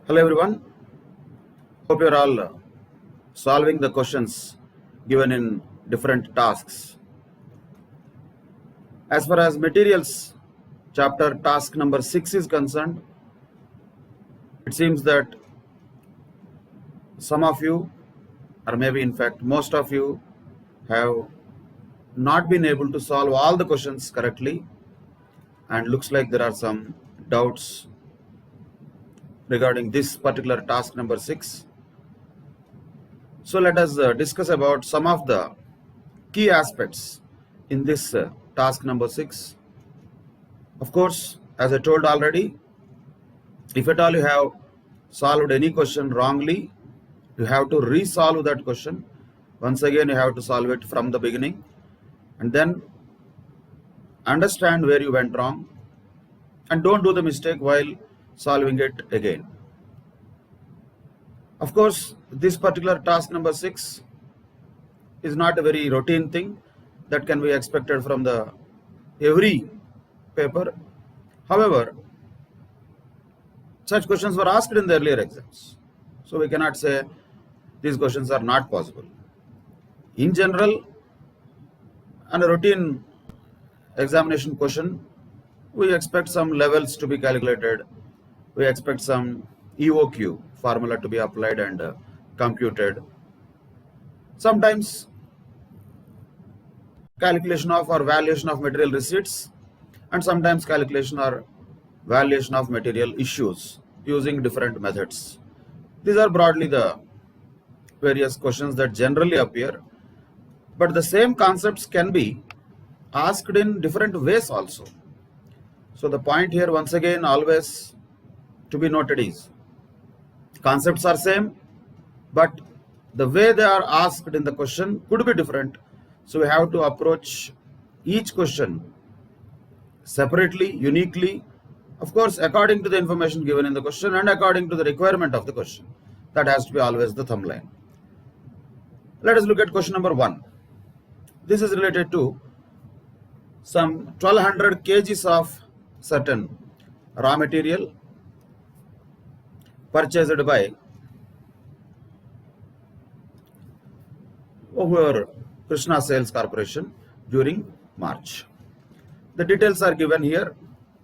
Hello everyone, hope you're all solving the questions given in different tasks. As far as materials chapter task number 6 is concerned, it seems that some of you, or maybe in fact most of you, have not been able to solve all the questions correctly, and looks like there are some doubts regarding this particular task number 6. So let us discuss about some of the key aspects in this task number 6. Of course, as I told already, if at all you have solved any question wrongly, you have to resolve that question. Once again, you have to solve it from the beginning and then understand where you went wrong and don't do the mistake while solving it again. Of course, this particular task number 6 is not a very routine thing that can be expected from the every paper. However, such questions were asked in the earlier exams, so we cannot say these questions are not possible. In general, on a routine examination question, we expect some levels to be calculated, we expect some EOQ formula to be applied and computed. Sometimes calculation of or valuation of material receipts, and sometimes calculation or valuation of material issues using different methods. These are broadly the various questions that generally appear, but the same concepts can be asked in different ways also. So the point here once again always to be noted is concepts are same, but the way they are asked in the question could be different. So we have to approach each question separately, uniquely, of course according to the information given in the question and according to the requirement of the question. That has to be always the thumb line. Let us look at question number 1. This is related to some 1200 kgs of certain raw material purchased by over Krishna Sales Corporation during March. The details are given here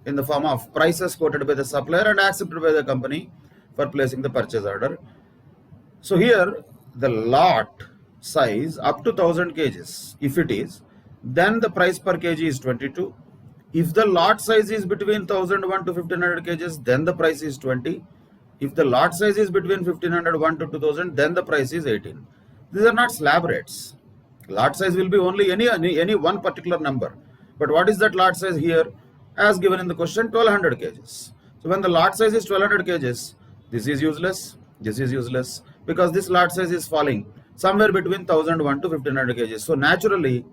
in the form of prices quoted by the supplier and accepted by the company for placing the purchase order. So here the lot size up to 1000 kgs, if it is, then the price per kg is 22. If the lot size is between 1001 to 1500 kgs, then the price is 20. If the lot size is between 1501 to 2000, then the price is 18. These are not slab rates. Lot size will be only any one particular number. But what is that lot size here? As given in the question, 1200 kgs. So when the lot size is 1200 kgs, this is useless, because this lot size is falling somewhere between 1001 to 1500 kgs. So naturally,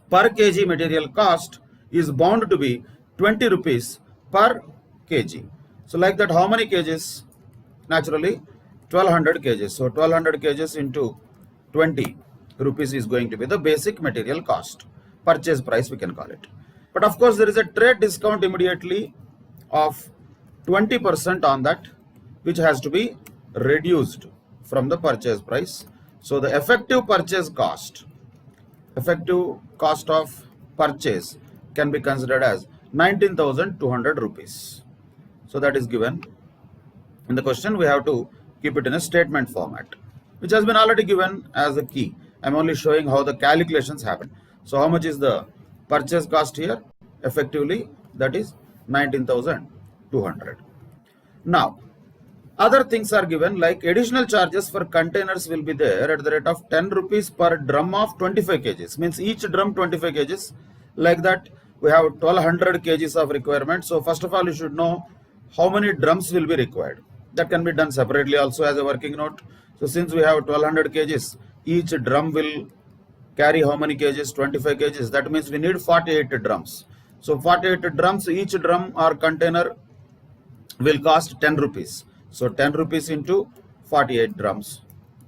per kg material cost is bound to be 20 rupees per kg. So like that, how many kgs? Naturally 1200 kgs. So 1200 kgs into 20 rupees is going to be the basic material cost, purchase price we can call it. But of course there is a trade discount immediately of 20% on that, which has to be reduced from the purchase price. So the effective cost of purchase can be considered as 19,200 rupees. So that is given in the question. We have to keep it in a statement format, which has been already given as a key. I'm only showing how the calculations happen. So how much is the purchase cost here? Effectively, that is 19,200. Now, other things are given, like additional charges for containers will be there at the rate of 10 rupees per drum of 25 kgs. Means each drum 25 kgs. Like that, we have 1200 kgs of requirement. So first of all, you should know how many drums will be required. That can be done separately also as a working note. So since we have 1200 kgs, each drum will carry how many kgs? 25 kgs. That means we need 48 drums. So 48 drums, each drum or container will cost 10 rupees. So 10 rupees into 48 drums.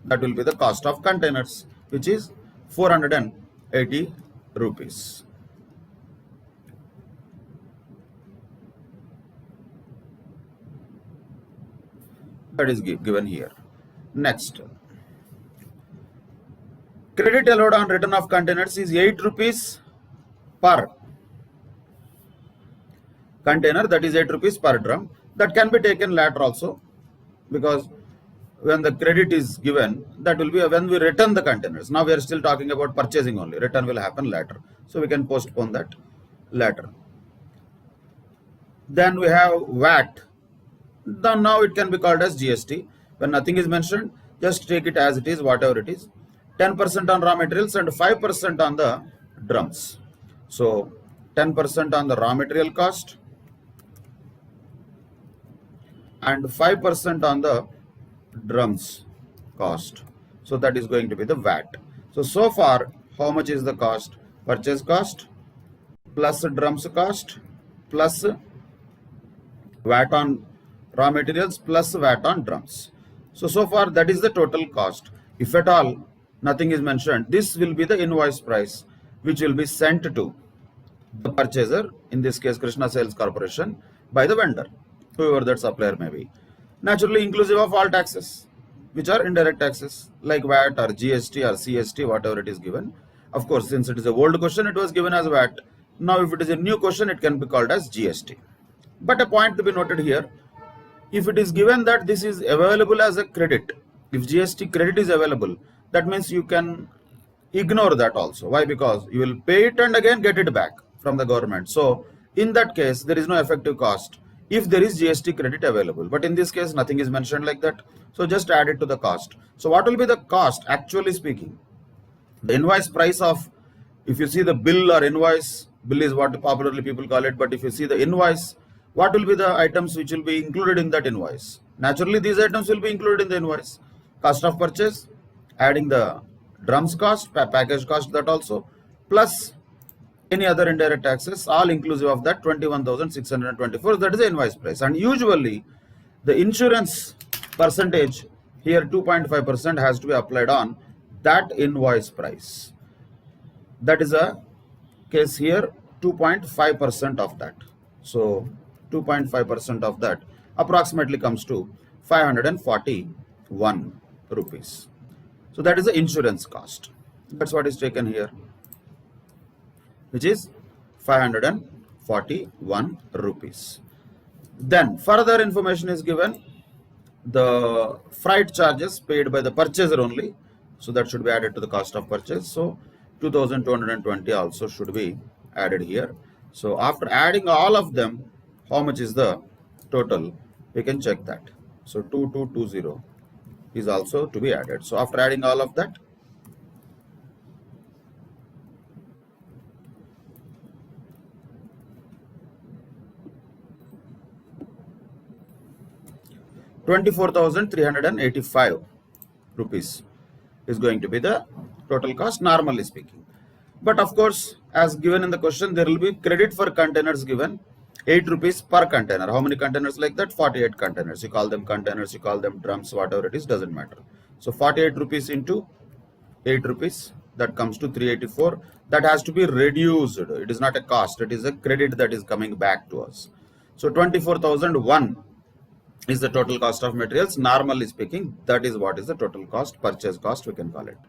That will be the cost of containers, which is 480 rupees. That is given here. Next, credit allowed on return of containers is 8 rupees per container, that is 8 rupees per drum. That can be taken later also, because when the credit is given, that will be when we return the containers. Now we are still talking about purchasing only. Return will happen later. So we can postpone that later. Then we have VAT. Then now it can be called as GST. When nothing is mentioned, just take it as it is, whatever it is. 10% on raw materials and 5% on the drums. So 10% on the raw material cost and 5% on the drums cost. So that is going to be the VAT. So far, how much is the cost? Purchase cost plus drums cost plus VAT on raw materials plus VAT on drums. So far that is the total cost. If at all nothing is mentioned, this will be the invoice price which will be sent to the purchaser, in this case Krishna Sales Corporation, by the vendor, whoever that supplier may be. Naturally inclusive of all taxes, which are indirect taxes like VAT or GST or CST, whatever it is given. Of course, since it is a old question, it was given as VAT. Now if it is a new question, it can be called as GST. But a point to be noted here, if it is given that this is available as a credit, if GST credit is available, that means you can ignore that also. Why? Because you will pay it and again get it back from the government. So in that case, there is no effective cost if there is GST credit available. But in this case, nothing is mentioned like that. So just add it to the cost. So what will be the cost, actually speaking? The invoice price of, if you see the bill or invoice, bill is what popularly people call it, but if you see the invoice, what will be the items which will be included in that invoice? Naturally, these items will be included in the invoice. Cost of purchase, adding the drums cost, package cost, that also, plus any other indirect taxes, all inclusive of that 21,624. That is the invoice price. And usually the insurance percentage here, 2.5% has to be applied on that invoice price. That is a case here, 2.5% of that. So 2.5% of that approximately comes to 541 rupees. So that is the insurance cost. That's what is taken here, which is 541 rupees. Then further information is given, the freight charges paid by the purchaser only. So that should be added to the cost of purchase. So 2,220 also should be added here. So after adding all of them, how much is the total? We can check that. So 2220 is also to be added. So after adding all of that, ₹24,385 is going to be the total cost, normally speaking. But of course, as given in the question, there will be credit for containers given, 8 rupees per container. How many containers like that? 48 containers. You call them containers, you call them drums, whatever it is, doesn't matter. So 48 rupees into 8 rupees, that comes to 384. That has to be reduced. It is not a cost, it is a credit that is coming back to us. So 24,001 is the total cost of materials. Normally speaking, that is what is the total cost, purchase cost we can call it.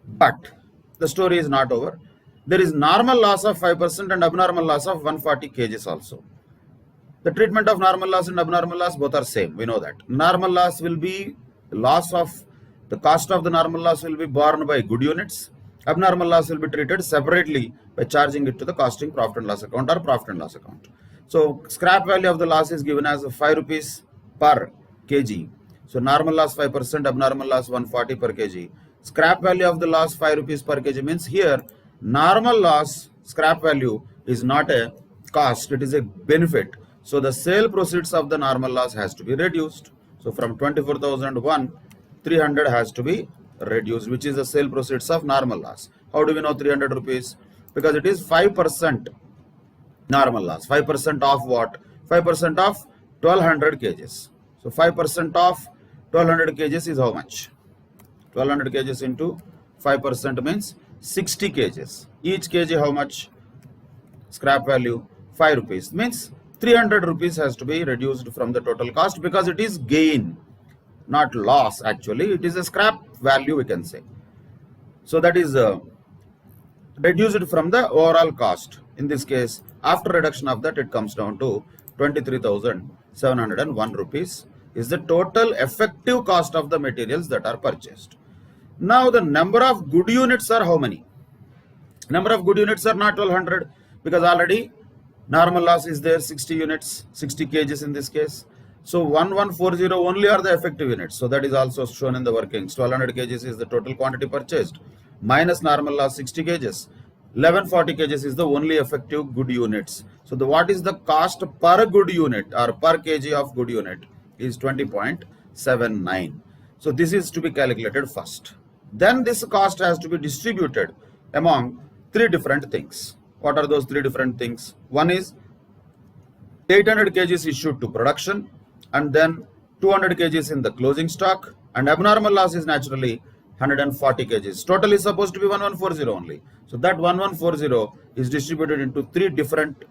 But the story is not over. There is normal loss of 5% and abnormal loss of 140 kgs also. The treatment of normal loss and abnormal loss both are same. We know that. Normal loss will be loss of, the cost of the normal loss will be borne by good units. Abnormal loss will be treated separately by charging it to the costing profit and loss account or profit and loss account. So scrap value of the loss is given as 5 rupees per kg. So normal loss 5%, abnormal loss 140 per kg. Scrap value of the loss 5 rupees per kg means here normal loss scrap value is not a cost, it is a benefit. So the sale proceeds of the normal loss has to be reduced. So from 24,001, 300 has to be reduced, which is the sale proceeds of normal loss. How do we know 300 rupees? Because it is 5% normal loss. 5% of what? 5% of 1200 kgs. So 5% of 1200 kgs is how much? 1200 kgs into 5% means 60 kgs. Each kg how much? Scrap value 5 rupees. Means 300 rupees has to be reduced from the total cost because it is gain. not loss actually, it is a scrap value we can say. So that is reduced from the overall cost. In this case, after reduction of that, it comes down to 23,701 rupees is the total effective cost of the materials that are purchased. Now the number of good units are how many? Number of good units are not 1200 because already normal loss is there 60 units, 60 kgs in this case. So 1140 only are the effective units. So that is also shown in the workings. 1200 kgs is the total quantity purchased minus normal loss 60 kgs. 1140 kgs is the only effective good units. So what is the cost per good unit or per kg of good unit is 20.79. So this is to be calculated first. Then this cost has to be distributed among three different things. What are those three different things? One is 800 kgs issued to production, and then 200 kgs in the closing stock, and abnormal loss is naturally 140 kgs. Total is supposed to be 1140 only. So that 1140 is distributed into three different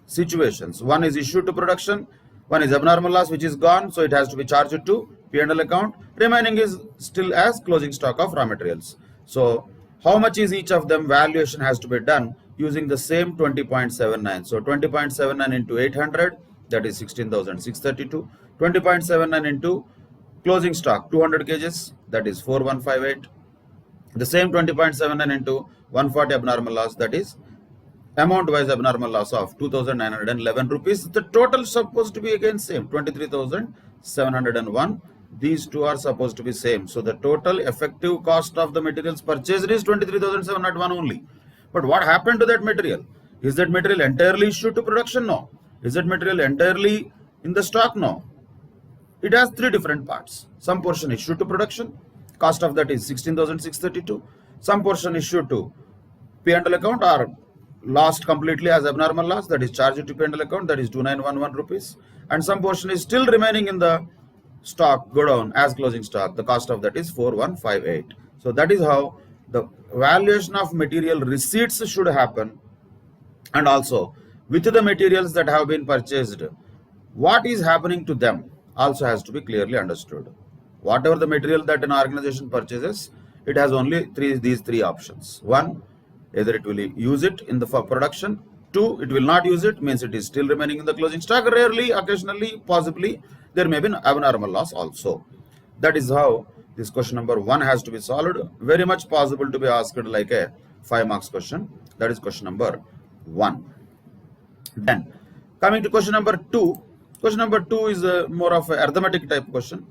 situations. One is issued to production, one is abnormal loss which is gone, so it has to be charged to P&L account. Remaining is still as closing stock of raw materials. So how much is each of them? Valuation has to be done using the same 20.79. So 20.79 into 800, that is 16,632. 20.79 into closing stock 200 kgs, that is 4158. The same 20.79 into 140 abnormal loss, that is amount wise abnormal loss of 2,911 rupees. The total supposed to be again same 23,701. These two are supposed to be same. So the total effective cost of the materials purchased is 23,701 only. But what happened to that material? Is that material entirely issued to production? No. Is that material entirely in the stock? No. It has three different parts. Some portion issued to production, cost of that is 16,632. Some portion issued to P&L account or lost completely as abnormal loss, that is charged to P&L account, that is 2911 rupees. And some portion is still remaining in the stock, go down as closing stock, the cost of that is 4158. So that is how the valuation of material receipts should happen, and also with the materials that have been purchased, what is happening to them also has to be clearly understood. Whatever the material that an organization purchases, it has only these three options. One, either it will use it in the production. Two, it will not use it, means it is still remaining in the closing stock. Rarely, occasionally, possibly, there may be an abnormal loss also. That is how this question number 1 has to be solved. Very much possible to be asked like a 5 marks question. That is question number 1. Then, coming to question number 2. Question number 2 is more of an arithmetic type question,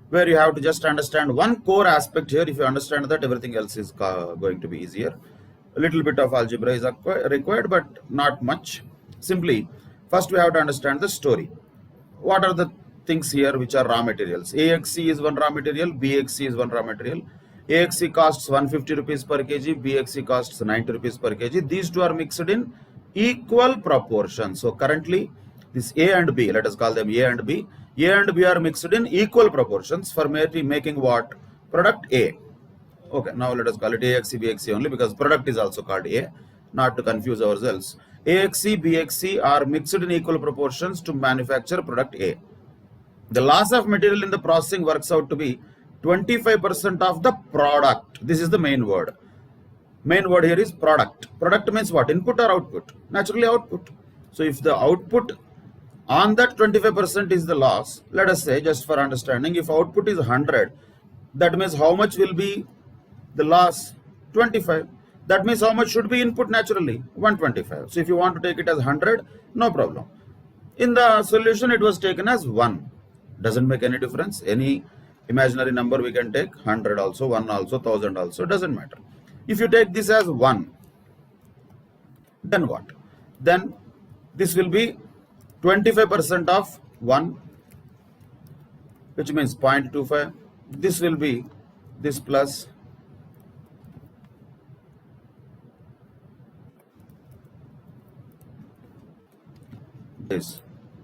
where you have to just understand one core aspect here. If you understand that, everything else is going to be easier. A little bit of algebra is required, but not much. Simply, first we have to understand the story. What are the things here which are raw materials? AXC is one raw material, BXC is one raw material. AXC costs 150 rupees per kg, BXC costs 90 rupees per kg. These two are mixed in equal proportion. So currently, this A and B, let us call them A and B. A and B are mixed in equal proportions for making what? Product A. Okay, now let us call it AXC, BXC only, because product is also called A, not to confuse ourselves. AXC, BXC are mixed in equal proportions to manufacture product A. The loss of material in the processing works out to be 25% of the product. This is the main word. Main word here is product. Product means what? Input or output? Naturally output. So if the output on that 25% is the loss, let us say, just for understanding, if output is 100, that means how much will be the loss? 25. That means how much should be input naturally? 125. So if you want to take it as 100, no problem. In the solution, it was taken as 1. Doesn't make any difference. Any imaginary number we can take, 100 also, 1 also, 1000 also, doesn't matter. If you take this as 1, then what? Then this will be 25% of 1, which means 0.25. This will be this plus this,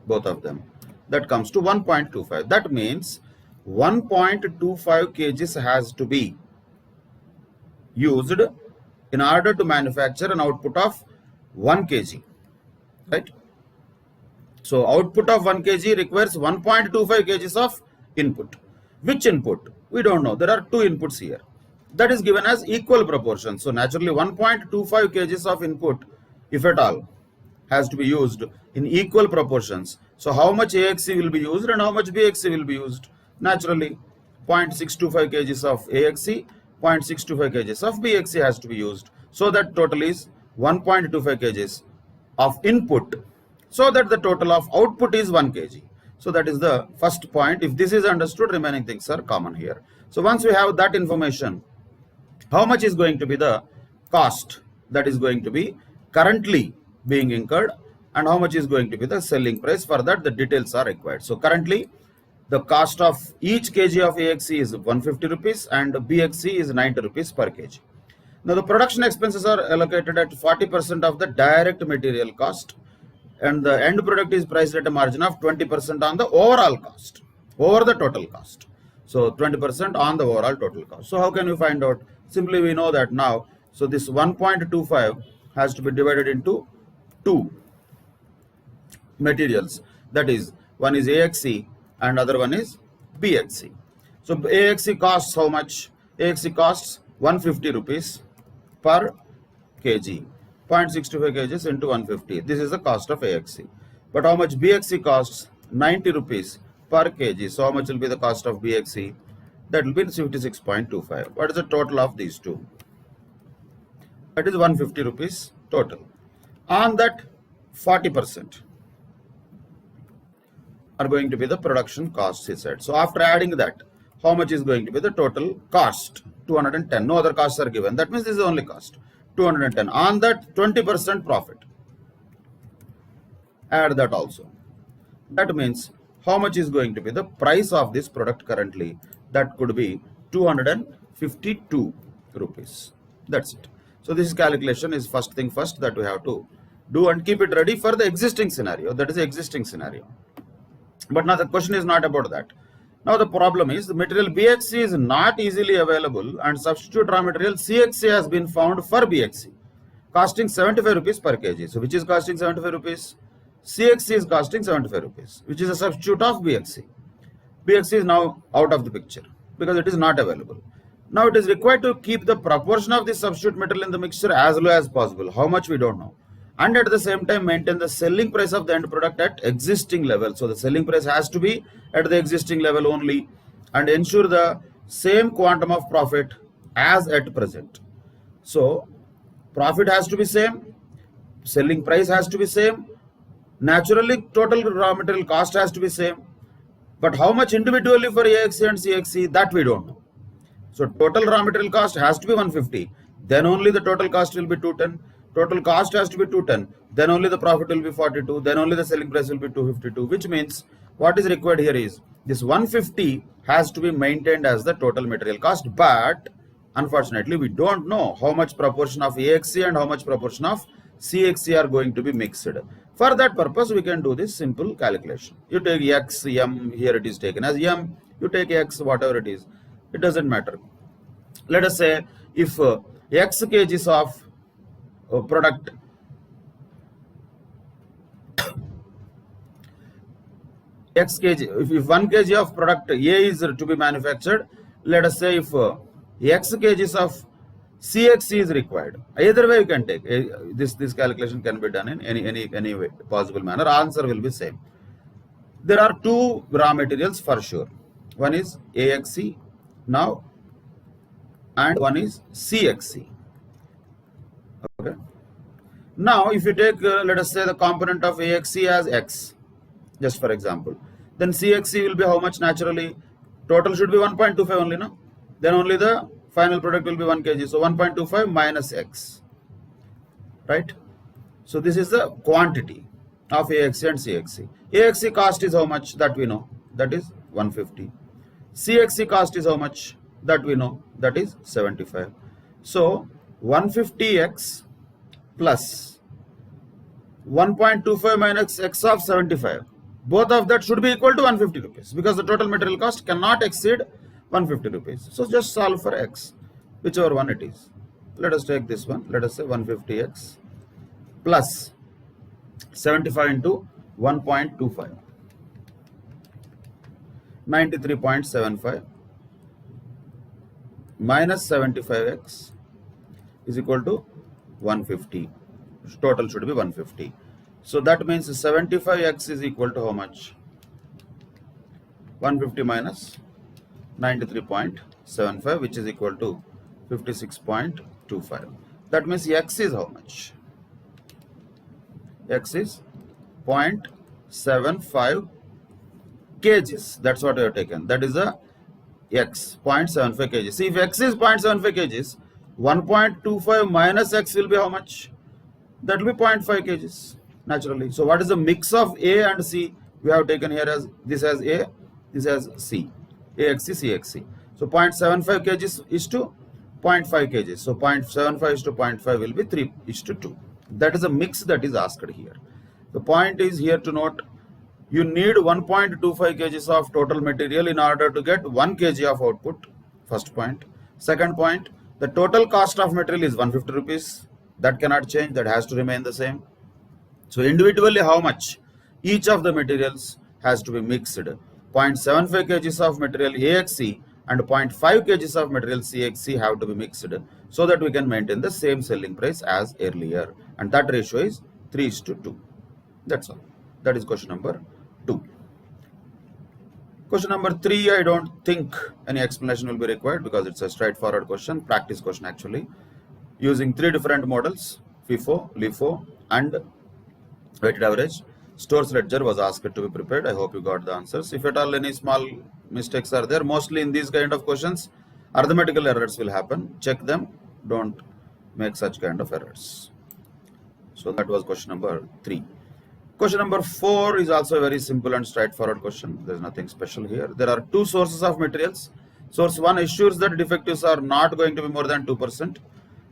both of them. That comes to 1.25. That means 1.25 kgs has to be used in order to manufacture an output of 1 kg. Right? So output of 1 kg requires 1.25 kgs of input. Which input? We don't know. There are two inputs here. That is given as equal proportion. So naturally 1.25 kgs of input, if at all, has to be used in equal proportions. So how much AXC will be used and how much BXC will be used? Naturally 0.625 kgs of AXC, 0.625 kgs of BXC has to be used. So that total is 1.25 kgs of input, so that the total of output is 1 kg. So that is the first point. If this is understood, remaining things are common here. So once we have that information, how much is going to be the cost that is going to be currently being incurred and how much is going to be the selling price, for that the details are required. So currently the cost of each kg of AXC is 150 rupees and BXC is 90 rupees per kg. Now the production expenses are allocated at 40% of the direct material cost, and the end product is priced at a margin of 20% on the overall cost, over the total cost. So 20% on the overall total cost. So how can we find out? Simply we know that now, so this 1.25 has to be divided into two materials. That is, one is AXC and other one is BXC. So AXC costs how much? AXC costs 150 rupees per kg. 0.625 kgs into 150. This is the cost of AXC. But how much BXC costs? 90 rupees per kg. So how much will be the cost of BXC? That will be 56.25. What is the total of these two? That is 150 rupees total. On that, 40% are going to be the production costs, he said. So after adding that, how much is going to be the total cost? 210. No other costs are given. That means this is the only cost. 210. On that, 20% profit. Add that also. That means how much is going to be the price of this product currently? That could be 252 rupees. That's it. So this calculation is first thing first that we have to do and keep it ready for the existing scenario. That is the existing scenario. But now the question is not about that. Now the problem is the material BXC is not easily available and substitute raw material CXC has been found for BXC, costing 75 rupees per kg. So which is costing 75 rupees? CXC is costing 75 rupees, which is a substitute of BXC. BXC is now out of the picture because it is not available. Now it is required to keep the proportion of this substitute material in the mixture as low as possible. How much we don't know. And at the same time maintain the selling price of the end product at existing level. So the selling price has to be at the existing level only and ensure the same quantum of profit as at present. So profit has to be same, selling price has to be same, naturally total raw material cost has to be same, but how much individually for AXC and CXC, that we don't know. So total raw material cost has to be 150, then only the total cost will be 210. Total cost has to be 210, then only the profit will be 42, then only the selling price will be 252, which means what is required here is this 150 has to be maintained as the total material cost, but unfortunately we don't know how much proportion of AXC and how much proportion of CXC are going to be mixed. For that purpose we can do this simple calculation. You take X, M, here it is taken as M, you take X, whatever it is, it doesn't matter. Let us say if X kgs of product X kg, if 1 kg of product A is to be manufactured, let us say if X kgs of CXC is required. Either way you can take this calculation can be done in any way possible manner. Answer will be same. There are two raw materials for sure. One is AXC now and one is CXC. Okay. Now if you take let us say the component of AXC as X, just for example, then CXC will be how much? Naturally total should be 1.25 only, no? Then only the final product will be 1 kg. So 1.25 minus X, right? So this is the quantity of AXC and CXC. AXC cost is how much? That we know, that is 150. CXC cost is how much? That we know, that is 75. So 150X plus 1.25 minus X of 75. Both of that should be equal to 150 rupees because the total material cost cannot exceed 150 rupees. So just solve for X, whichever one it is. Let us take this one. Let us say 150X plus 75 into 1.25. 93.75 minus 75x is equal to 150. Total should be 150. So that means 75x is equal to how much? 150 minus 93.75, which is equal to 56.25. That means x is how much? X is 0.75 kgs. That's what I have taken. That is a x, 0.75 kgs. See, if x is 0.75 kgs, 1.25 minus x will be how much? That will be 0.5 kgs naturally. So what is the mix of A and C? We have taken here as this as A, this as C. AXC, CXC. So 0.75 kgs is to 0.5 kgs. So 0.75 is to 0.5 will be 3 is to 2. That is a mix that is asked here. The point is here to note, you need 1.25 kgs of total material in order to get 1 kg of output. First point. Second point, the total cost of material is 150 rupees. That cannot change. That has to remain the same. So individually how much? Each of the materials has to be mixed. 0.75 kgs of material AXC and 0.5 kgs of material CXC have to be mixed so that we can maintain the same selling price as earlier. And that ratio is 3:2. That's all. That is question number 2. Question number 3, I don't think any explanation will be required because it's a straightforward question, practice question actually. Using 3 different models, FIFO, LIFO and weighted average. Stores ledger was asked to be prepared. I hope you got the answers. If at all any small mistakes are there, mostly in these kind of questions, arithmetical errors will happen. Check them. Don't make such kind of errors. So that was question number 3. Question number 4 is also a very simple and straightforward question. There is nothing special here. There are 2 sources of materials. Source 1 assures that defectives are not going to be more than 2%.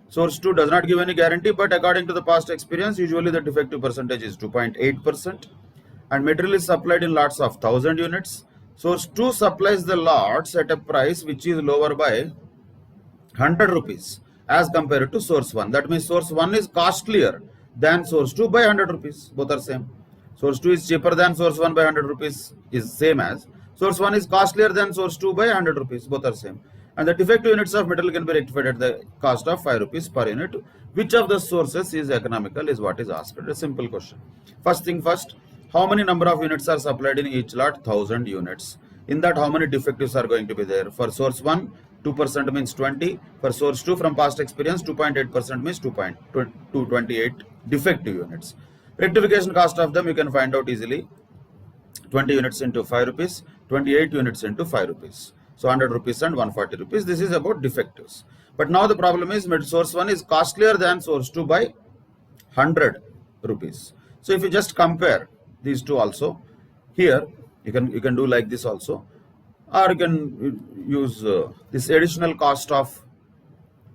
Source 2 does not give any guarantee, but according to the past experience, usually the defective percentage is 2.8%. And material is supplied in lots of 1000 units. Source 2 supplies the lots at a price which is lower by 100 rupees as compared to source 1. That means source 1 is costlier than source 2 by 100 rupees. Both are same. Source 2 is cheaper than source 1 by 100 rupees is same as. Source 1 is costlier than source 2 by 100 rupees. Both are same. And the defective units of material can be rectified at the cost of 5 rupees per unit. Which of the sources is economical is what is asked. A simple question. First thing first, how many number of units are supplied in each lot? 1000 units. In that, how many defectives are going to be there? For source 1, 2% means 20. For source 2, from past experience, 2.8% means 228 defective units. Rectification cost of them you can find out easily. 20 units into 5 rupees, 28 units into 5 rupees. So 100 rupees and 140 rupees. This is about defectives. But now the problem is source 1 is costlier than source 2 by 100 rupees. So if you just compare these two also, here you can do like this also, or you can use this additional cost of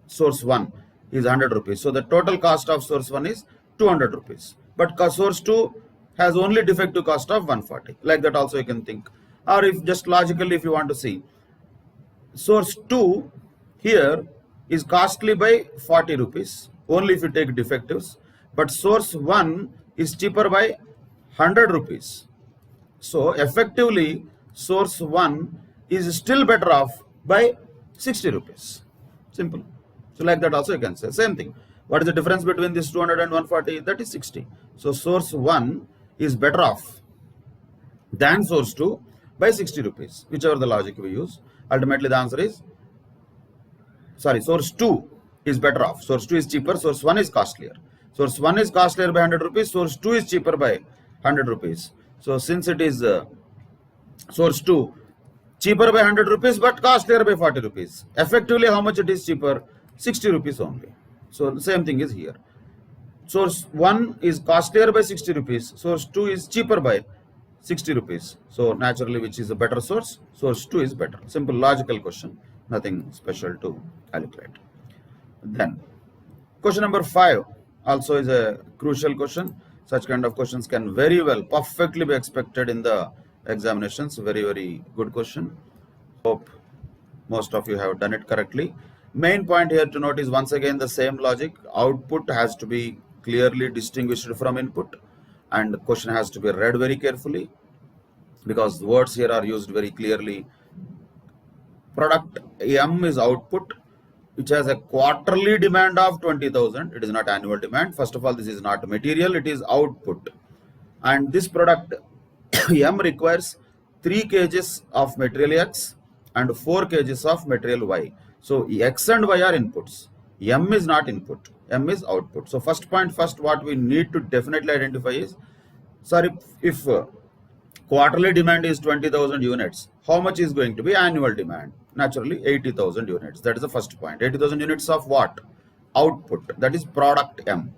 source 1 is 100 rupees. So the total cost of source 1 is 200 rupees. But source 2 has only defective cost of 140. Like that also you can think. Or if just logically if you want to see, source 2 here is costly by 40 rupees only if you take defectives, but source 1 is cheaper by 100 rupees. So effectively source 1 is still better off by 60 rupees. Simple. So like that also you can say same thing. What is the difference between this 200 and 140? That is 60. So source 1 is better off than source 2 by 60 rupees, whichever the logic we use. Ultimately the answer is, source 2 is better off. Source 2 is cheaper, source 1 is costlier. Source 1 is costlier by 100 rupees, source 2 is cheaper by 100 rupees. So since it is source 2 cheaper by 100 rupees but costlier by 40 rupees, effectively how much it is cheaper? 60 rupees only. So the same thing is here. Source 1 is costlier by 60 rupees, source 2 is cheaper by 60 rupees. So naturally which is a better source? Source 2 is better. Simple logical question. Nothing special to calculate. Then question number 5 also is a crucial question. Such kind of questions can very well perfectly be expected in the examinations. Very, very good question. Hope most of you have done it correctly. Main point here to note is once again the same logic. Output has to be clearly distinguished from input, and the question has to be read very carefully because words here are used very clearly. Product M is output, which has a quarterly demand of 20,000. It is not annual demand. First of all, this is not material, it is output. And this product M requires 3 kgs of material X and 4 kgs of material Y. So X and Y are inputs. M is not input. M is output. So first what we need to definitely identify is, sorry, if quarterly demand is 20,000 units, how much is going to be annual demand? Naturally 80,000 units. That is the first point. 80,000 units of what? Output. That is product M.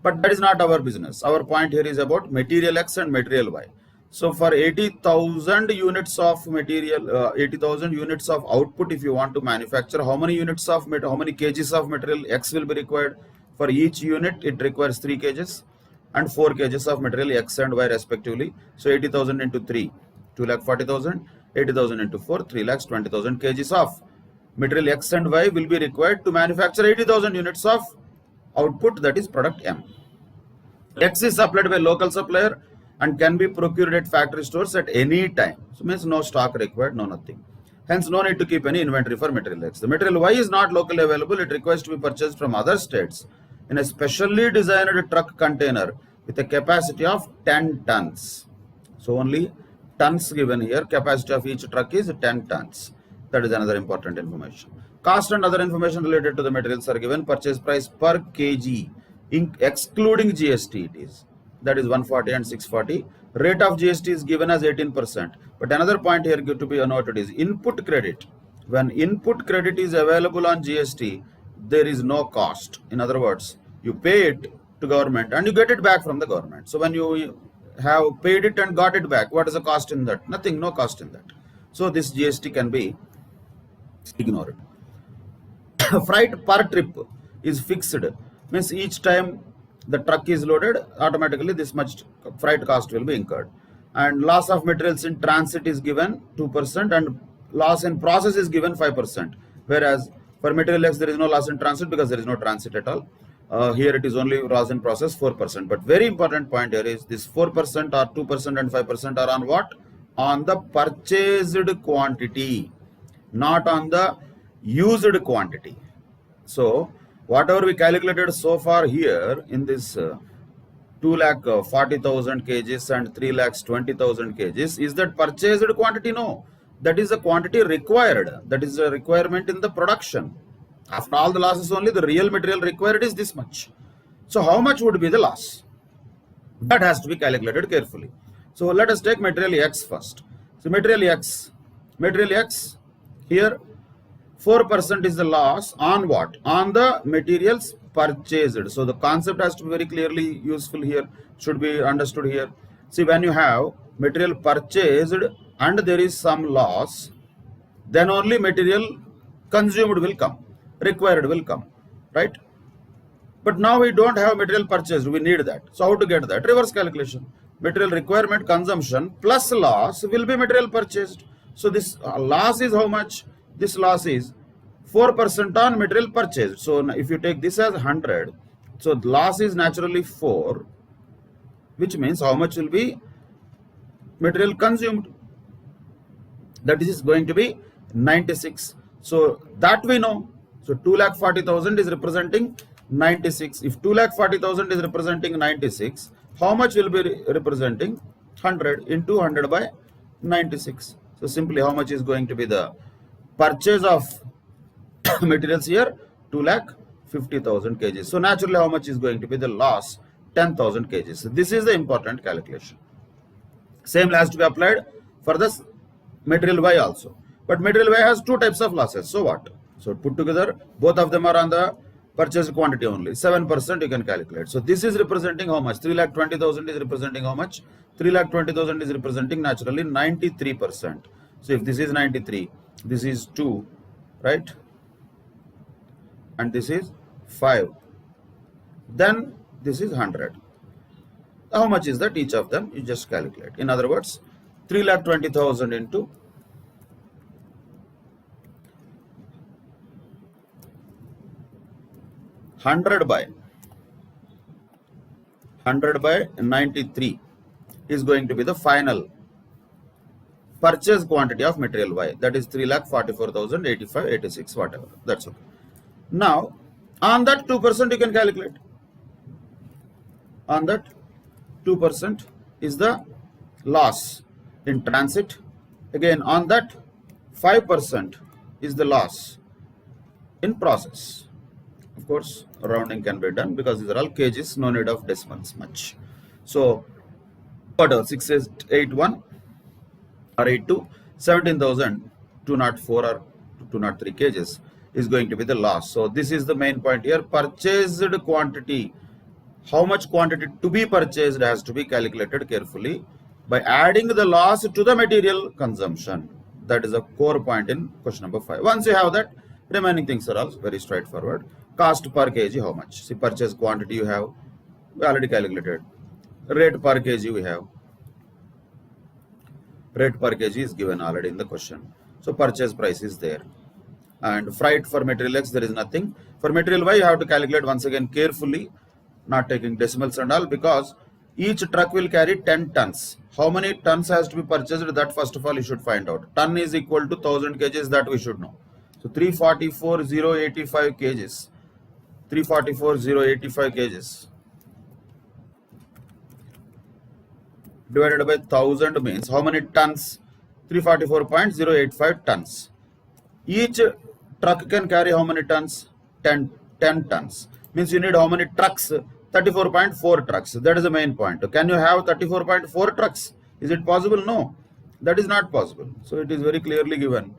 But that is not our business. Our point here is about material X and material Y. So for 80,000 units of material, 80,000 units of output, if you want to manufacture, how many kgs of material X will be required? For each unit, it requires 3 kgs and 4 kgs of material X and Y respectively. So 80,000 into 3, 2,40,000, 80,000 into 4, 3,20,000 kgs of material X and Y will be required to manufacture 80,000 units of output, that is product M. X is supplied by local supplier and can be procured at factory stores at any time. So means no stock required, no nothing. Hence no need to keep any inventory for material X. The material Y is not locally available. It requires to be purchased from other states in a specially designed truck container with a capacity of 10 tons. So only tons given here. Capacity of each truck is 10 tons. That is another important information. Cost and other information related to the materials are given. Purchase price per kg, excluding GST it is. That is 140 and 640. Rate of GST is given as 18%. But another point here to be noted is input credit. When input credit is available on GST, there is no cost. In other words, you pay it to government and you get it back from the government. So when you have paid it and got it back, what is the cost in that? Nothing, no cost in that. So this GST can be ignored. Freight per trip is fixed. Means each time the truck is loaded, automatically this much freight cost will be incurred. And loss of materials in transit is given 2% and loss in process is given 5%. Whereas for material X there is no loss in transit because there is no transit at all. Here it is only loss in process 4%. But very important point here is this 4% or 2% and 5% are on what? On the purchased quantity, not on the used quantity. So whatever we calculated so far here in this 2,40,000 kgs and 3,20,000 kgs, is that purchased quantity? No, that is the quantity required. That is a requirement in the production. After all the losses, only the real material required is this much. So how much would be the loss? That has to be calculated carefully. So let us take material X first. So material X here 4% is the loss on what? On the materials purchased. So the concept has to be very clearly useful here, should be understood here. See, when you have material purchased and there is some loss, then only material consumed will come, required will come, right? But now we don't have material purchased, we need that. So how to get that? Reverse calculation. Material requirement consumption plus loss will be material purchased. So this loss is how much? This loss is 4% on material purchased. So if you take this as 100, so the loss is naturally 4, which means how much will be material consumed? That is going to be 96. So that we know. So 2,40,000 is representing 96. If 2,40,000 is representing 96, how much will be representing? 100 into 100 by 96. So simply how much is going to be the purchase of materials here? 2,50,000 kgs. So naturally how much is going to be the loss? 10,000 kgs. So this is the important calculation. Same has to be applied for this material Y also. But material Y has two types of losses. So what? So put together, both of them are on the purchase quantity only. 7% you can calculate. So this is representing how much? 3,20,000 is representing how much? 3,20,000 is representing naturally 93%. So if this is 93, this is 2, right? And this is 5. Then this is 100. How much is that? Each of them you just calculate. In other words, 3,20,000 into 100 by 93 is going to be the final purchase quantity of material Y. That is 3,44,085, 86, whatever. That's okay. Now, on that 2% you can calculate. On that 2% is the loss in transit. Again, on that 5% is the loss in process. Of course, rounding can be done because these are all kgs, no need of decimals much. So, whatever 6881 or 82, 17,204 or 203 kgs is going to be the loss. So, this is the main point here. Purchased quantity, how much quantity to be purchased has to be calculated carefully by adding the loss to the material consumption. That is a core point in question number 5. Once you have that, remaining things are all very straightforward. Cost per kg, how much? See, purchase quantity you have, we already calculated. Rate per kg we have. Rate per kg is given already in the question. So purchase price is there. And freight for material X, there is nothing. For material Y, you have to calculate once again carefully, not taking decimals and all, because each truck will carry 10 tons. How many tons has to be purchased? That first of all you should find out. Ton is equal to 1000 kgs, that we should know. So 344,085 kgs. 344,085 kgs divided by 1000 means how many tons? 344.085 tons. Each truck can carry how many tons? 10 tons. Means you need how many trucks? 34.4 trucks. That is the main point. Can you have 34.4 trucks? Is it possible? No. That is not possible. So it is very clearly given.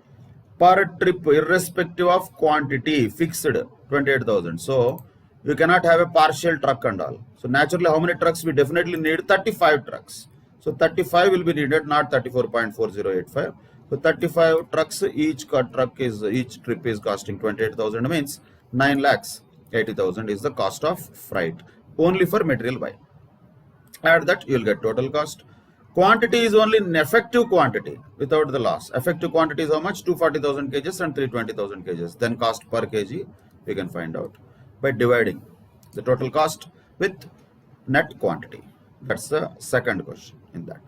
Per trip, irrespective of quantity, fixed 28,000. So you cannot have a partial truck and all. So naturally, how many trucks? We definitely need 35 trucks. So 35 will be needed, not 34.4085. So 35 trucks, each trip is costing 28,000, means 9,80,000 is the cost of freight only for material Y. Add that, you will get total cost. Quantity is only an effective quantity without the loss. Effective quantity is how much? 240,000 kgs and 320,000 kgs. Then cost per kg we can find out by dividing the total cost with net quantity. That's the second question in that.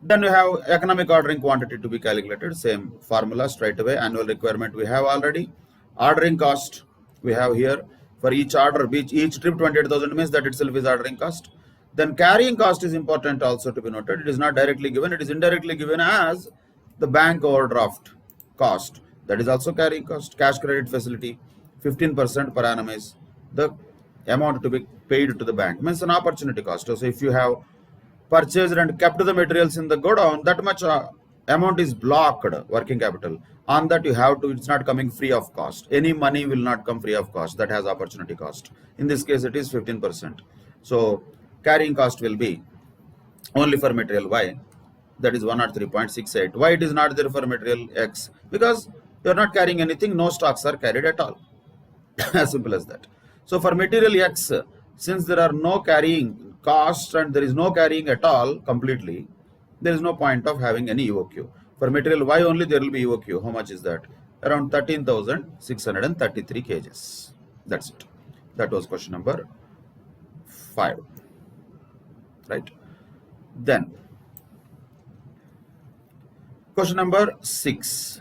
Then we have economic ordering quantity to be calculated. Same formula straight away. Annual requirement we have already. Ordering cost we have here. For each order, each trip 28,000 means that itself is ordering cost. Then carrying cost is important also to be noted. It is not directly given. It is indirectly given as the bank overdraft cost. That is also carrying cost. Cash credit facility, 15% per annum is the amount to be paid to the bank. Means an opportunity cost. So if you have purchased and kept the materials in the godown, that much amount is blocked, working capital. On that you have to, it's not coming free of cost. Any money will not come free of cost. That has opportunity cost. In this case, it is 15%. So carrying cost will be only for material Y. That is 103.68. Why it is not there for material X? Because you are not carrying anything. No stocks are carried at all. As simple as that. So for material X, since there are no carrying costs and there is no carrying at all completely, there is no point of having any EOQ. For material Y only there will be EOQ. How much is that? Around 13,633 kgs. That's it. That was question number 5. Right. Then question number 6.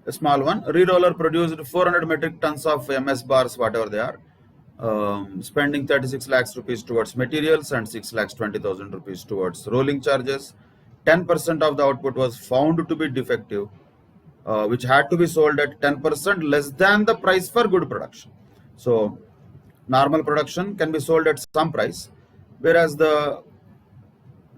A small one. Reroller produced 400 metric tons of MS bars, whatever they are. Spending 36 lakhs rupees towards materials and 6 lakhs 20,000 rupees towards rolling charges. 10% of the output was found to be defective, which had to be sold at 10% less than the price for good production. So normal production can be sold at some price, whereas the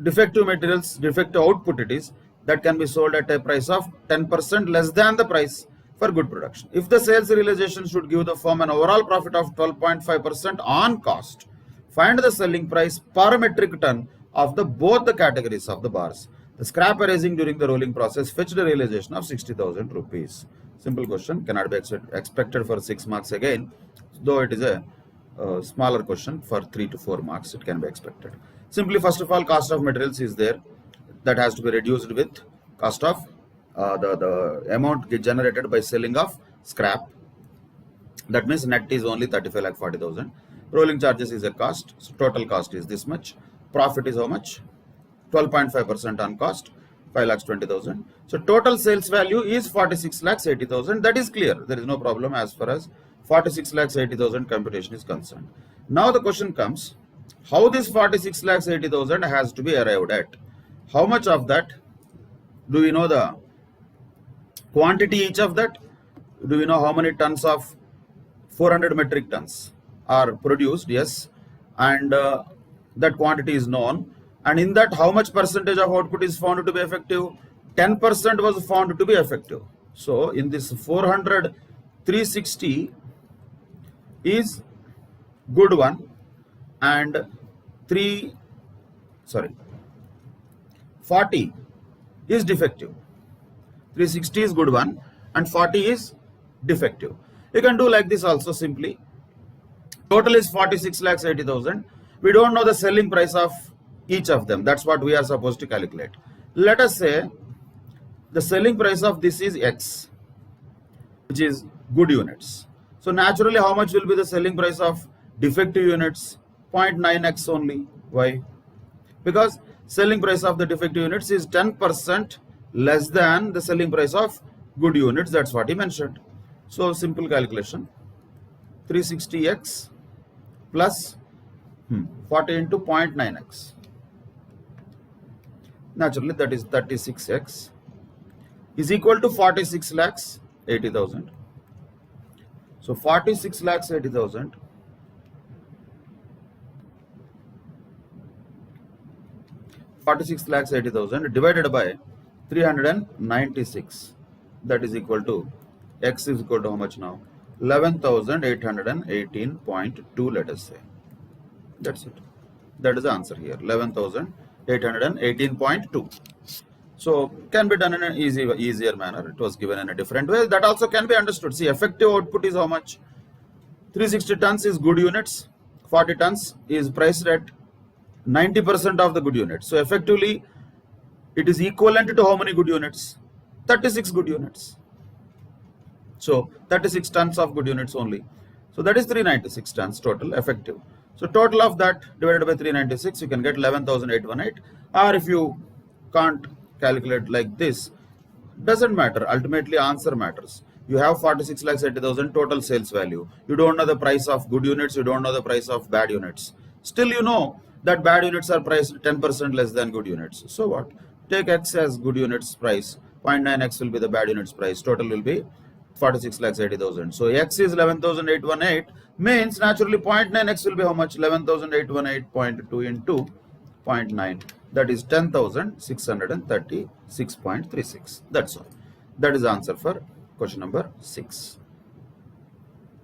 defective materials, defective output it is, that can be sold at a price of 10% less than the price for good production. If the sales realization should give the firm an overall profit of 12.5% on cost, find the selling price per metric ton of both the categories of the bars. The scrap arising during the rolling process fetched a realization of 60,000 rupees. Simple question, cannot be expected for 6 marks again, though it is a smaller question. For 3 to 4 marks it can be expected. Simply, first of all, cost of materials is there, that has to be reduced with cost of the amount generated by selling of scrap. That means net is only 35,40,000. Rolling charges is a cost, so total cost is this much. Profit is how much? 12.5% on cost. 5,20,000. So total sales value is 46,80,000. That is clear. There is no problem as far as 46,80,000 computation is concerned. Now the question comes, how this 46,80,000 has to be arrived at? How much of that? Do we know the quantity each of that? Do we know how many tons of 400 metric tons are produced? Yes. And that quantity is known. And in that, how much percentage of output is found to be effective? 10% was found to be effective. So in this 400, 360 is good one, and 40 is defective. 360 is good one and 40 is defective. You can do like this also simply. Total is 46,80,000. We don't know the selling price of each of them. That's what we are supposed to calculate. Let us say the selling price of this is X, which is good units. So naturally, how much will be the selling price of defective units? 0.9x only. Why? Because selling price of the defective units is 10% less than the selling price of good units. That's what he mentioned. So simple calculation, 360x plus 40 into 0.9x. Naturally, that is 36x is equal to 46,80,000. So 46,80,000 46,80,000 divided by 396, that is equal to, x is equal to how much now? 11,818.2, let us say. That's it. That is the answer here, 11,818.2. So can be done in an easier manner. It was given in a different way. That also can be understood. See, effective output is how much? 360 tons is good units. 40 tons is priced at 90% of the good units. So effectively, it is equivalent to how many good units? 36 good units. So 36 tons of good units only. So that is 396 tons total effective. So total of that divided by 396, you can get 11,818. Or if you can't calculate like this, doesn't matter. Ultimately, answer matters. You have 46,80,000 total sales value. You don't know the price of good units. You don't know the price of bad units. Still, you know that bad units are priced 10% less than good units. So what? Take X as good units price. 0.9x will be the bad units price. Total will be 46,80,000. So X is 11,818, means naturally 0.9x will be how much? 11,818.2 into 0.9. That is 10,636.36. That's all. That is the answer for question number 6.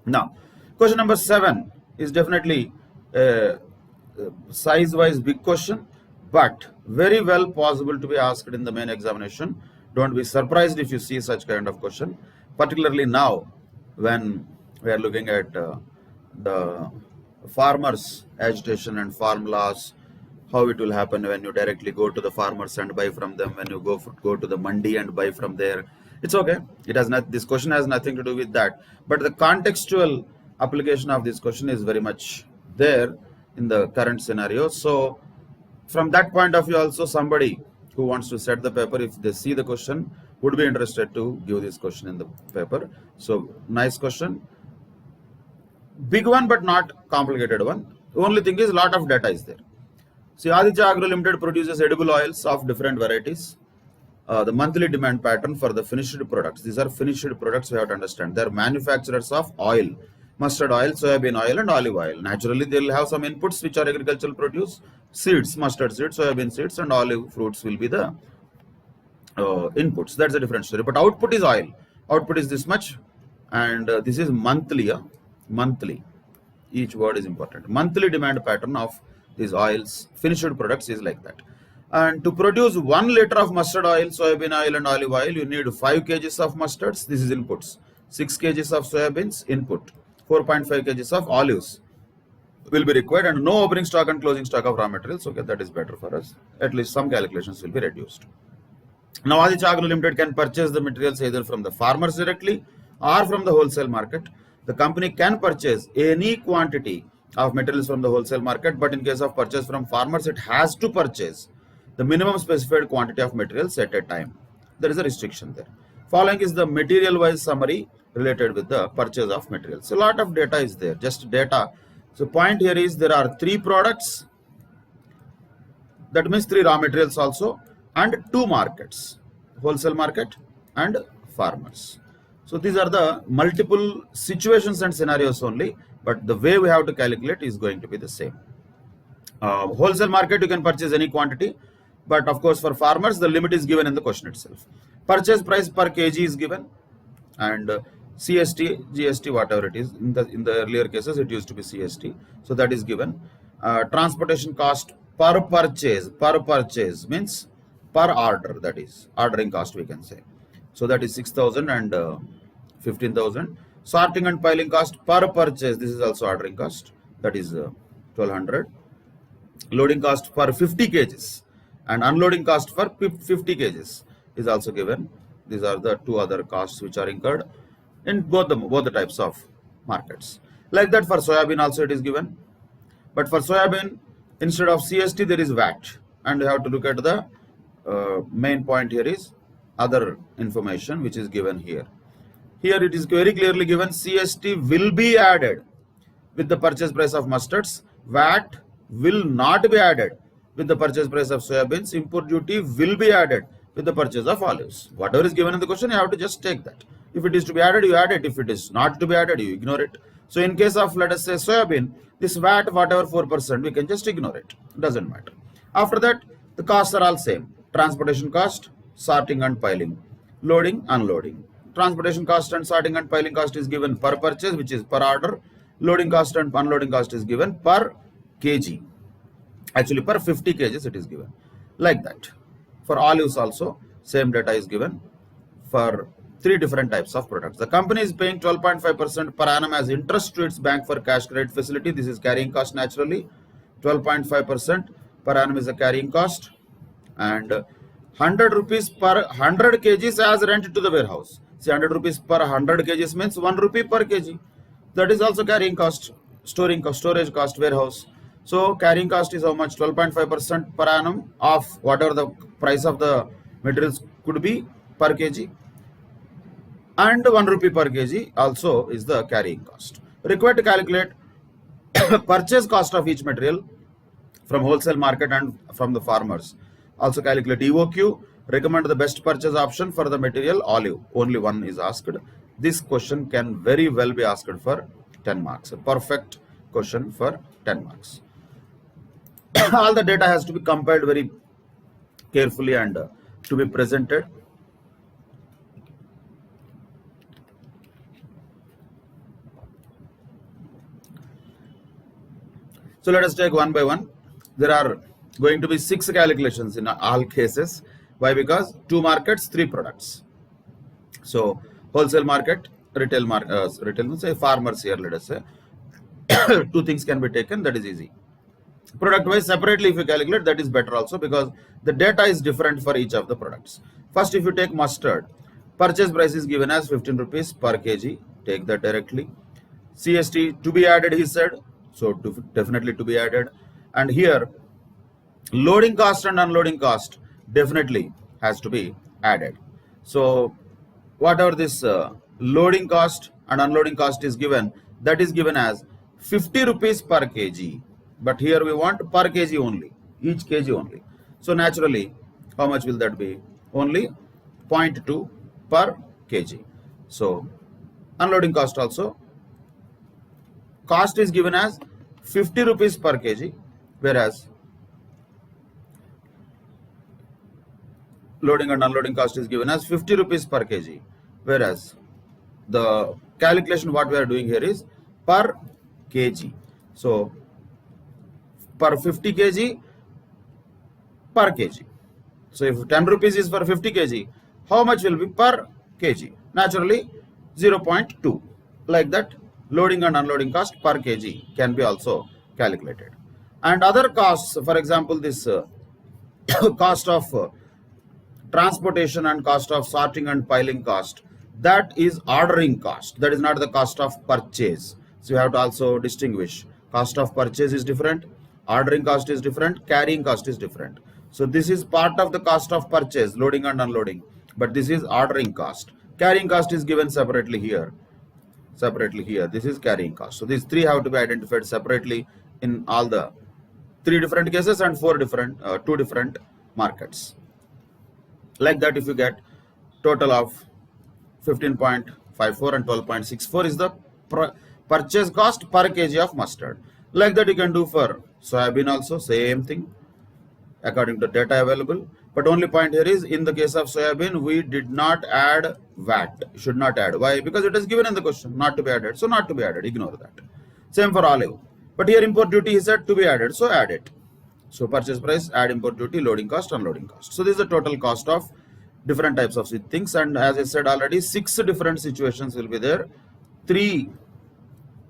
Now, question number 7 is definitely a size-wise big question, but very well possible to be asked in the main examination. Don't be surprised if you see such kind of question, particularly now when we are looking at the farmers' agitation and farm laws, how it will happen when you directly go to the farmers and buy from them, when you go to the mandi and buy from there. It's okay. It has not. This question has nothing to do with that. But the contextual application of this question is very much there in the current scenario. So from that point of view, also somebody who wants to set the paper, if they see the question, would be interested to give this question in the paper. So nice question. Big one, but not complicated one. The only thing is, lot of data is there. See, Aditya Agro Limited produces edible oils of different varieties. The monthly demand pattern for the finished products. These are finished products, we have to understand. They are manufacturers of oil, mustard oil, soybean oil, and olive oil. Naturally, they will have some inputs which are agricultural produce, seeds, mustard seeds, soybean seeds, and olive fruits will be the inputs. That's a different story. But output is oil. Output is this much, and this is monthly. Monthly. Each word is important. Monthly demand pattern of these oils, finished products is like that. And to produce 1 liter of mustard oil, soybean oil, and olive oil, you need 5 kgs of mustards. This is inputs. 6 kgs of soybeans, input. 4.5 kgs of olives will be required, and no opening stock and closing stock of raw materials. Okay, that is better for us. At least some calculations will be reduced. Now, Aditya Agro Limited can purchase the materials either from the farmers directly or from the wholesale market. The company can purchase any quantity of materials from the wholesale market, but in case of purchase from farmers, it has to purchase the minimum specified quantity of materials at a time. There is a restriction there. Following is the material wise summary related with the purchase of materials. So a lot of data is there, just data. So point here is there are 3 products, that means 3 raw materials also, and 2 markets, wholesale market and farmers. So these are the multiple situations and scenarios only, but the way we have to calculate is going to be the same. Wholesale market, you can purchase any quantity, but of course for farmers the limit is given in the question itself. Purchase price per kg is given, and CST, GST, whatever it is. In the earlier cases it used to be CST, so that is given. Transportation cost per purchase means per order, that is ordering cost we can say. So that is 6,000 and 15,000. Sorting and piling cost per purchase, this is also ordering cost, that is 1,200. Loading cost for 50 kgs and unloading cost for 50 kgs is also given. These are the 2 other costs which are incurred in both the types of markets. Like that for soybean also it is given, but for soybean instead of CST there is VAT, and you have to look at the main point here is other information which is given here. Here it is very clearly given CST will be added with the purchase price of mustards, VAT will not be added with the purchase price of soybeans, import duty will be added with the purchase of olives. Whatever is given in the question, you have to just take that. If it is to be added, you add it. If it is not to be added, you ignore it. So in case of, let us say, soybean, this VAT, whatever 4%, we can just ignore it. It doesn't matter. After that, the costs are all same. Transportation cost, sorting and piling, loading, unloading. Transportation cost and sorting and piling cost is given per purchase, which is per order. Loading cost and unloading cost is given per kg. Actually, per 50 kgs it is given. Like that. For olives also, same data is given for 3 different types of products. The company is paying 12.5% per annum as interest to its bank for cash credit facility. This is carrying cost naturally. 12.5% per annum is a carrying cost, and 100 rupees per 100 kgs as rent to the warehouse. See, 100 rupees per 100 kgs means 1 rupee per kg. That is also carrying cost, storage cost, warehouse. So carrying cost is how much? 12.5% per annum of whatever the price of the materials could be per kg, and 1 rupee per kg also is the carrying cost. Required to calculate purchase cost of each material from wholesale market and from the farmers. Also calculate EOQ. Recommend the best purchase option for the material olive. Only one is asked. This question can very well be asked for 10 marks. A perfect question for 10 marks. All the data has to be compiled very carefully and to be presented. So let us take one by one. There are going to be 6 calculations in all cases. Why? Because 2 markets, 3 products. So wholesale market, retail market, retail say farmers here, let us say. 2 things can be taken, that is easy. Product wise separately if you calculate, that is better also, because the data is different for each of the products. First, if you take mustard, purchase price is given as 15 rupees per kg. Take that directly. CST to be added, he said, so definitely to be added. And here loading cost and unloading cost definitely has to be added. So whatever this loading cost and unloading cost is given, that is given as 50 rupees per kg. But here we want per kg only, each kg only. So naturally, how much will that be? Only 0.2 per kg. So unloading cost also, cost is given as 50 rupees per kg, whereas loading and unloading cost is given as 50 rupees per kg, whereas the calculation what we are doing here is per kg. So per 50 kg per kg. So if 10 rupees is for 50 kg, how much will be per kg? Naturally 0.2. Like that, loading and unloading cost per kg can be also calculated. And other costs, for example, this cost of transportation and cost of sorting and piling cost, that is ordering cost. That is not the cost of purchase. So you have to also distinguish. Cost of purchase is different, ordering cost is different, carrying cost is different. So this is part of the cost of purchase, loading and unloading. But this is ordering cost. Carrying cost is given separately here. This is carrying cost. So these three have to be identified separately in all the three different cases and two different markets. Like that, if you get total of 15.54 and 12.64 is the purchase cost per kg of mustard. Like that, you can do for soybean also, same thing according to data available. But only point here is, in the case of soybean, we did not add VAT. Should not add. Why? Because it is given in the question, not to be added. So not to be added. Ignore that. Same for olive. But here import duty is said to be added. So add it. So purchase price, add import duty, loading cost, unloading cost. So this is the total cost of different types of things. And as I said already, 6 different situations will be there. 3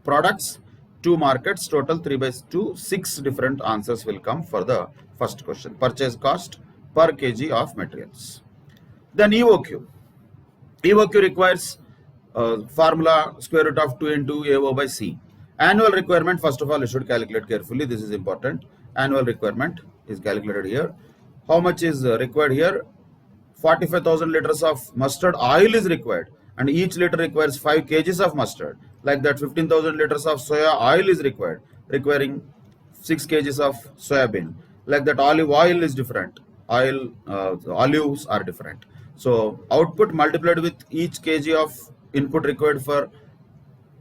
products, 2 markets, total 3 by 2, 6 different answers will come for the first question. Purchase cost per kg of materials. Then EOQ. EOQ requires formula square root of 2 into AO by C. Annual requirement, first of all, you should calculate carefully. This is important. Annual requirement is calculated here. How much is required here? 45,000 liters of mustard oil is required, and each liter requires 5 kgs of mustard. Like that, 15,000 liters of soya oil is required, requiring 6 kgs of soybean. Like that, olive oil is different. Olives are different. So output multiplied with each kg of input required for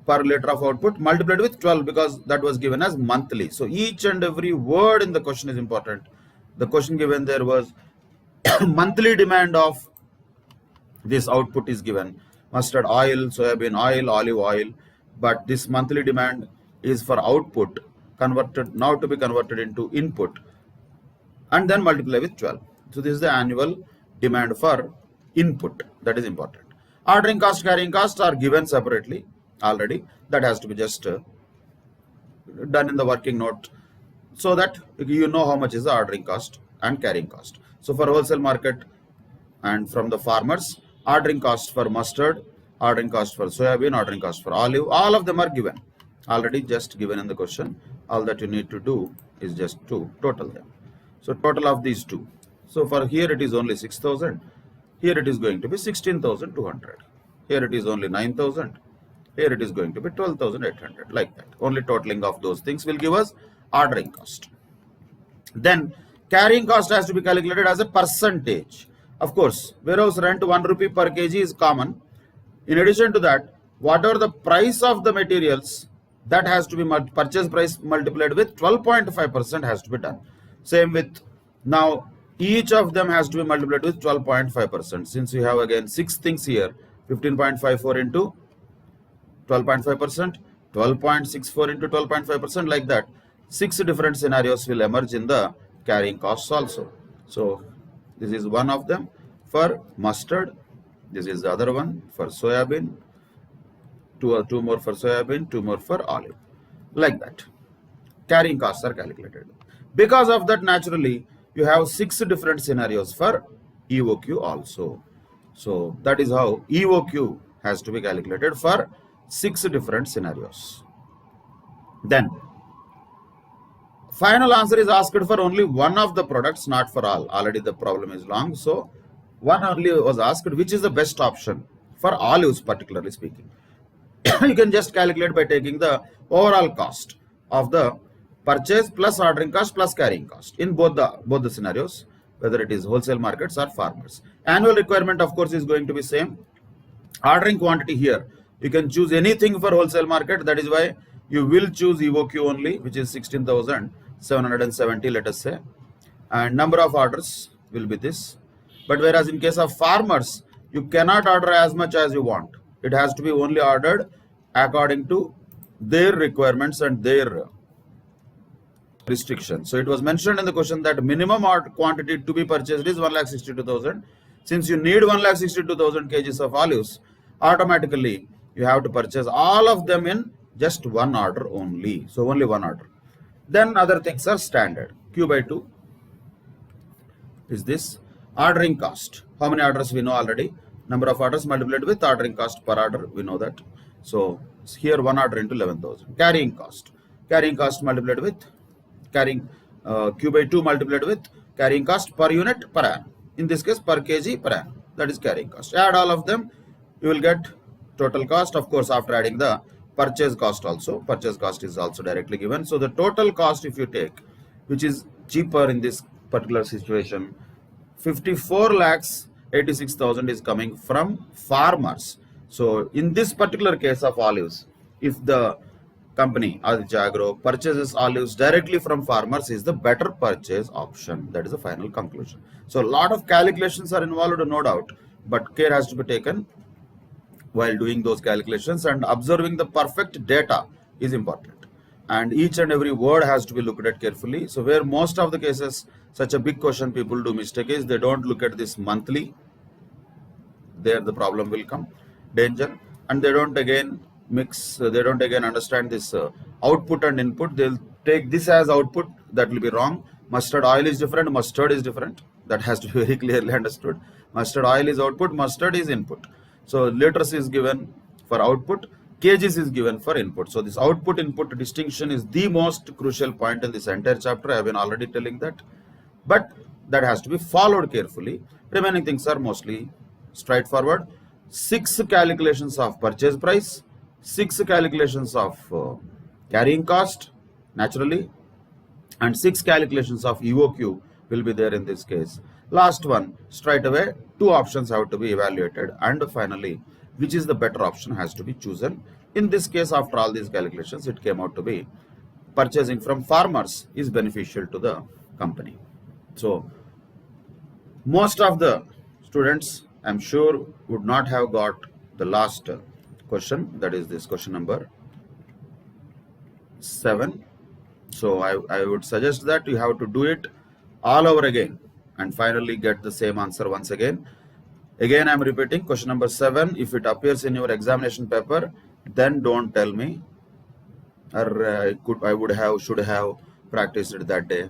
per liter of output multiplied with 12, because that was given as monthly. So each and every word in the question is important. The question given there was monthly demand of this output is given. Mustard oil, soybean oil, olive oil. But this monthly demand is for output converted, now to be converted into input, and then multiply with 12. So this is the annual demand for input. That is important. Ordering cost, carrying cost are given separately already. That has to be just done in the working note, so that you know how much is the ordering cost and carrying cost. So for wholesale market and from the farmers, ordering cost for mustard, ordering cost for soybean, ordering cost for olive, all of them are given already, just given in the question. All that you need to do is just to total them. So total of these two. So for here it is only 6,000. Here it is going to be 16,200. Here it is only 9,000. Here it is going to be 12,800. Like that. Only totaling of those things will give us ordering cost. Then carrying cost has to be calculated as a percentage. Of course, warehouse rent 1 rupee per kg is common. In addition to that, whatever the price of the materials, that has to be purchase price multiplied with 12.5% has to be done. Same with now, each of them has to be multiplied with 12.5%. Since we have again 6 things here, 15.54 into 12.5%, 12.64 into 12.5%, like that. 6 different scenarios will emerge in the carrying costs also. So this is one of them for mustard. This is the other one for soybean. Two more for soybean, 2 more for olive. Like that. Carrying costs are calculated. Because of that, naturally, you have 6 different scenarios for EOQ also. So that is how EOQ has to be calculated for 6 different scenarios. Then final answer is asked for only one of the products, not for all. Already the problem is long. So one only was asked, which is the best option for olives, particularly speaking. You can just calculate by taking the overall cost of the purchase plus ordering cost plus carrying cost in both the scenarios, whether it is wholesale markets or farmers. Annual requirement, of course, is going to be same. Ordering quantity here, you can choose anything for wholesale market. That is why you will choose EOQ only, which is 16,770, let us say. And number of orders will be this. But whereas in case of farmers, you cannot order as much as you want. It has to be only ordered according to their requirements and their restrictions. So it was mentioned in the question that minimum quantity to be purchased is 1,62,000. Since you need 1,62,000 kgs of olives, automatically you have to purchase all of them in just one order only. So only one order. Then other things are standard. Q by 2 is this. Ordering cost. How many orders we know already? Number of orders multiplied with ordering cost per order, we know that. So here one order into 11,000. Carrying cost. Carrying cost multiplied with Q by 2 multiplied with carrying cost per unit per annum. In this case, per kg per annum. That is carrying cost. Add all of them, you will get total cost. Of course, after adding the purchase cost also. Purchase cost is also directly given. So the total cost, if you take, which is cheaper in this particular situation, 54 lakhs 86,000 is coming from farmers. So in this particular case of olives, if the company Aditya Agro purchases olives directly from farmers, is the better purchase option. That is the final conclusion. So a lot of calculations are involved, no doubt, but care has to be taken while doing those calculations, and observing the perfect data is important. And each and every word has to be looked at carefully. So where most of the cases, such a big question, people do mistake is they don't look at this monthly. There the problem will come, danger, and they don't again mix, they don't again understand this output and input. They'll take this as output, that will be wrong. Mustard oil is different, mustard is different. That has to be very clearly understood. Mustard oil is output, mustard is input. So liters is given for output, kgs is given for input. So this output input distinction is the most crucial point in this entire chapter. I have been already telling that, but that has to be followed carefully. Remaining things are mostly straightforward. 6 calculations of purchase price, 6 calculations of carrying cost naturally, and 6 calculations of EOQ will be there in this case. Last one, straight away 2 options have to be evaluated, and finally which is the better option has to be chosen. In this case, after all these calculations, it came out to be purchasing from farmers is beneficial to the company. So most of the students, I'm sure, would not have got the last question, that is this question number 7. So I would suggest that you have to do it all over again and finally get the same answer once again. Again, I'm repeating question number 7. If it appears in your examination paper, then don't tell me, or I would have, should have practiced it that day,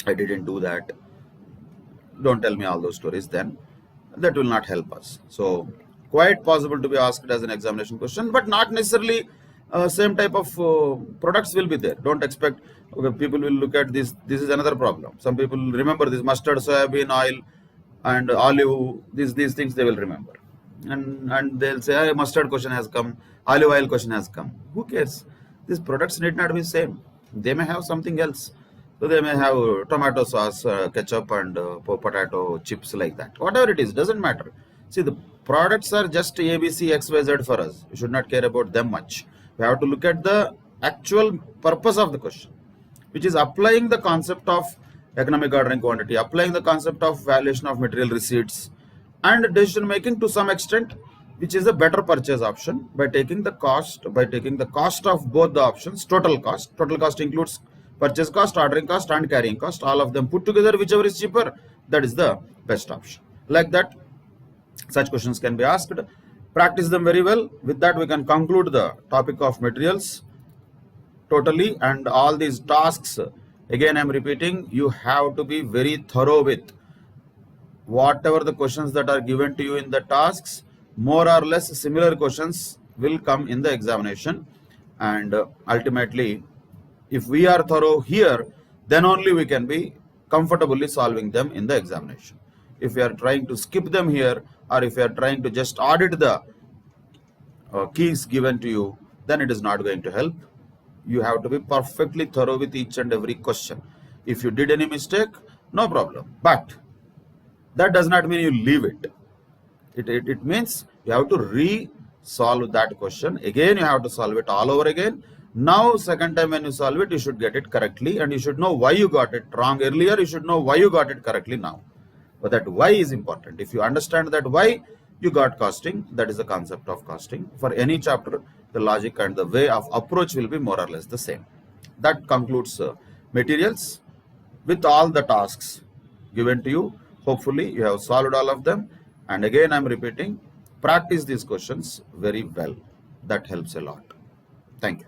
I didn't do that. Don't tell me all those stories, then that will not help us. So quite possible to be asked as an examination question, but not necessarily same type of products will be there. Don't expect, okay, people will look at this. This is another problem. Some people remember this mustard, soybean oil and olive, these things they will remember, and they'll say, hey, mustard question has come, olive oil question has come. Who cares? These products need not be same. They may have something else. So they may have tomato sauce, ketchup, and potato chips, like that. Whatever it is, doesn't matter. See, the products are just ABC, XYZ for us. We should not care about them much. We have to look at the actual purpose of the question, which is applying the concept of economic ordering quantity, applying the concept of valuation of material receipts, and decision making to some extent, which is a better purchase option by taking the cost, of both the options, total cost. Total cost includes purchase cost, ordering cost, and carrying cost. All of them put together, whichever is cheaper, that is the best option. Like that, such questions can be asked. Practice them very well. With that, we can conclude the topic of materials totally, and all these tasks. Again, I'm repeating, you have to be very thorough with whatever the questions that are given to you in the tasks. More or less similar questions will come in the examination, and ultimately, if we are thorough here, then only we can be comfortably solving them in the examination. If we are trying to skip them here, or if you are trying to just audit the keys given to you, then it is not going to help. You have to be perfectly thorough with each and every question. If you did any mistake, no problem, but that does not mean you leave it. It means you have to re-solve that question. Again, you have to solve it all over again. Now, second time when you solve it, you should get it correctly, and you should know why you got it wrong earlier. You should know why you got it correctly now. But that why is important. If you understand that why you got costing, that is the concept of costing. For any chapter, the logic and the way of approach will be more or less the same. That concludes materials with all the tasks given to you. Hopefully, you have solved all of them. And again, I'm repeating, practice these questions very well. That helps a lot. Thank you.